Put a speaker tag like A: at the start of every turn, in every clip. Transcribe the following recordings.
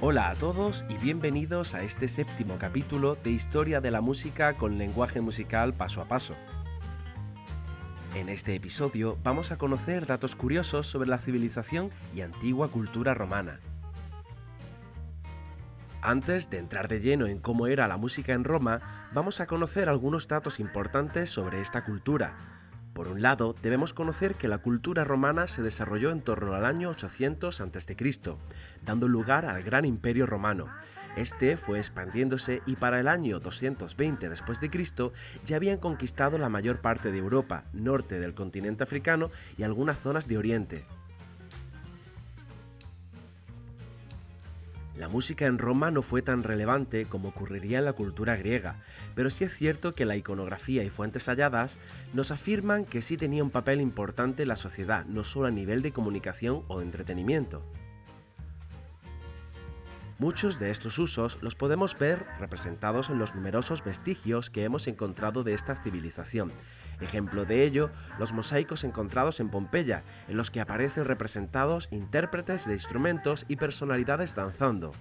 A: Hola a todos y bienvenidos a este séptimo capítulo de Historia de la Música con lenguaje musical paso a paso. En este episodio vamos a conocer datos curiosos sobre la civilización y antigua cultura romana. Antes de entrar de lleno en cómo era la música en Roma, vamos a conocer algunos datos importantes sobre esta cultura. Por un lado, debemos conocer que la cultura romana se desarrolló en torno al año 800 a.C., dando lugar al Gran Imperio Romano. Este fue expandiéndose y para el año 220 d.C. ya habían conquistado la mayor parte de Europa, norte del continente africano y algunas zonas de Oriente. La música en Roma no fue tan relevante como ocurriría en la cultura griega, pero sí es cierto que la iconografía y fuentes halladas nos afirman que sí tenía un papel importante en la sociedad, no solo a nivel de comunicación o de entretenimiento. Muchos de estos usos los podemos ver representados en los numerosos vestigios que hemos encontrado de esta civilización. Ejemplo de ello, los mosaicos encontrados en Pompeya, en los que aparecen representados intérpretes de instrumentos y personalidades danzando.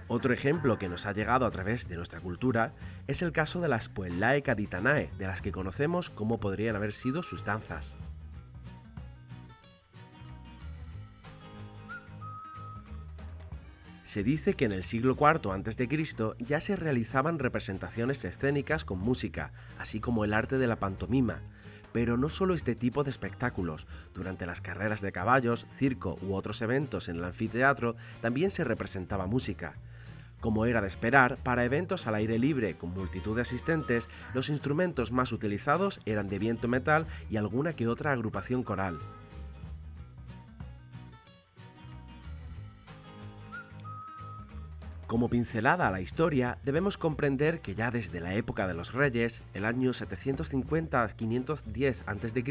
A: Otro ejemplo que nos ha llegado a través de nuestra cultura es el caso de las Puellae Caditanae, de las que conocemos cómo podrían haber sido sus danzas. Se dice que en el siglo IV a.C. ya se realizaban representaciones escénicas con música, así como el arte de la pantomima. Pero no solo este tipo de espectáculos, durante las carreras de caballos, circo u otros eventos en el anfiteatro también se representaba música. Como era de esperar, para eventos al aire libre con multitud de asistentes, los instrumentos más utilizados eran de viento metal y alguna que otra agrupación coral. Como pincelada a la historia, debemos comprender que ya desde la época de los reyes, el año 750 a 510 a.C.,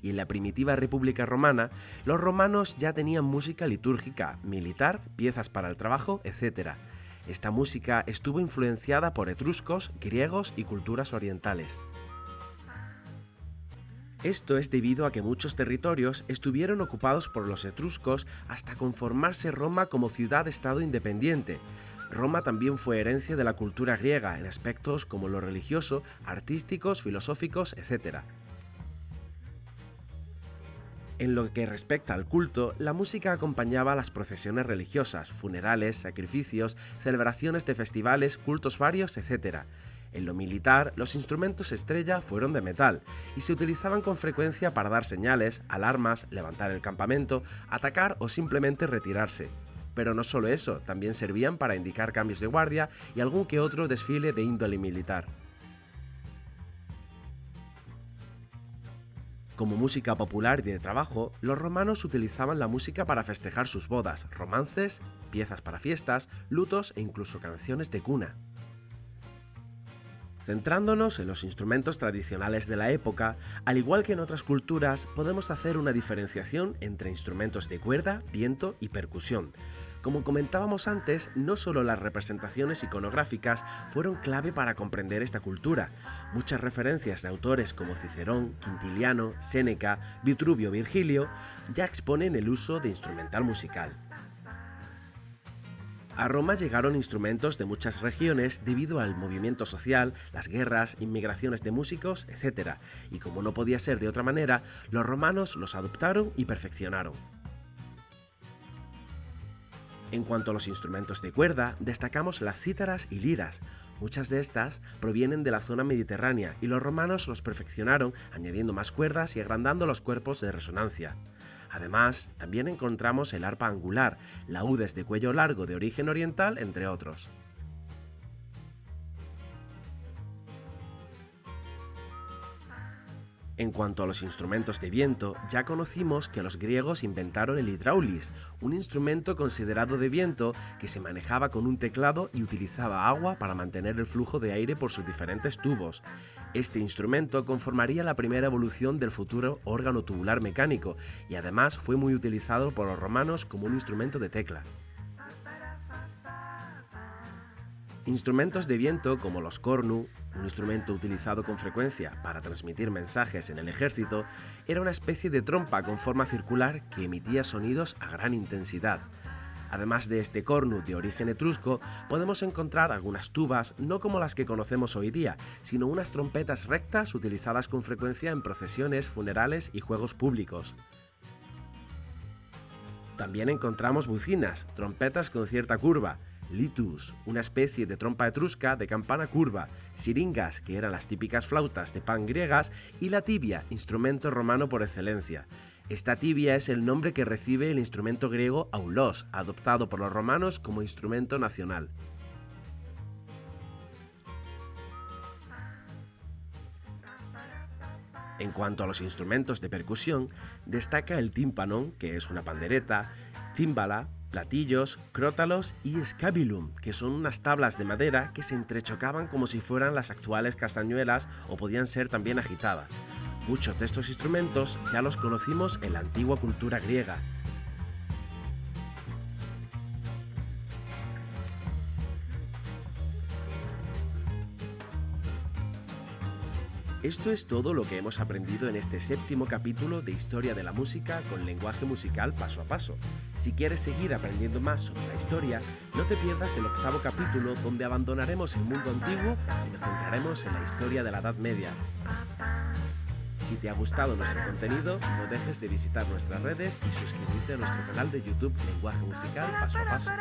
A: y en la primitiva República Romana, los romanos ya tenían música litúrgica, militar, piezas para el trabajo, etc. Esta música estuvo influenciada por etruscos, griegos y culturas orientales. Esto es debido a que muchos territorios estuvieron ocupados por los etruscos hasta conformarse Roma como ciudad-estado independiente. Roma también fue herencia de la cultura griega en aspectos como lo religioso, artísticos, filosóficos, etc. En lo que respecta al culto, la música acompañaba las procesiones religiosas, funerales, sacrificios, celebraciones de festivales, cultos varios, etc. En lo militar, los instrumentos estrella fueron de metal y se utilizaban con frecuencia para dar señales, alarmas, levantar el campamento, atacar o simplemente retirarse. Pero no solo eso, también servían para indicar cambios de guardia y algún que otro desfile de índole militar. Como música popular y de trabajo, los romanos utilizaban la música para festejar sus bodas, romances, piezas para fiestas, lutos e incluso canciones de cuna. Centrándonos en los instrumentos tradicionales de la época, al igual que en otras culturas, podemos hacer una diferenciación entre instrumentos de cuerda, viento y percusión. Como comentábamos antes, no solo las representaciones iconográficas fueron clave para comprender esta cultura. Muchas referencias de autores como Cicerón, Quintiliano, Séneca, Vitruvio, Virgilio ya exponen el uso de instrumental musical. A Roma llegaron instrumentos de muchas regiones debido al movimiento social, las guerras, inmigraciones de músicos, etc. Y como no podía ser de otra manera, los romanos los adoptaron y perfeccionaron. En cuanto a los instrumentos de cuerda, destacamos las cítaras y liras. Muchas de estas provienen de la zona mediterránea y los romanos los perfeccionaron añadiendo más cuerdas y agrandando los cuerpos de resonancia. Además, también encontramos el arpa angular, laúdes de cuello largo de origen oriental, entre otros. En cuanto a los instrumentos de viento, ya conocimos que los griegos inventaron el hidráulis, un instrumento considerado de viento que se manejaba con un teclado y utilizaba agua para mantener el flujo de aire por sus diferentes tubos. Este instrumento conformaría la primera evolución del futuro órgano tubular mecánico y además fue muy utilizado por los romanos como un instrumento de tecla. Instrumentos de viento como los cornu, un instrumento utilizado con frecuencia para transmitir mensajes en el ejército, era una especie de trompa con forma circular que emitía sonidos a gran intensidad. Además de este cornu de origen etrusco, podemos encontrar algunas tubas, no como las que conocemos hoy día, sino unas trompetas rectas utilizadas con frecuencia en procesiones, funerales y juegos públicos. También encontramos bucinas, trompetas con cierta curva, litus, una especie de trompa etrusca de campana curva, siringas, que eran las típicas flautas de pan griegas, y la tibia, instrumento romano por excelencia. Esta tibia es el nombre que recibe el instrumento griego aulos, adoptado por los romanos como instrumento nacional. En cuanto a los instrumentos de percusión, destaca el tímpano, que es una pandereta, tímbala, platillos, crótalos y scabilum, que son unas tablas de madera que se entrechocaban como si fueran las actuales castañuelas o podían ser también agitadas. Muchos de estos instrumentos ya los conocimos en la antigua cultura griega. Esto es todo lo que hemos aprendido en este séptimo capítulo de Historia de la Música con lenguaje musical paso a paso. Si quieres seguir aprendiendo más sobre la historia, no te pierdas el octavo capítulo donde abandonaremos el mundo antiguo y nos centraremos en la historia de la Edad Media. Si te ha gustado nuestro contenido, no dejes de visitar nuestras redes y suscribirte a nuestro canal de YouTube Lenguaje Musical Paso a Paso.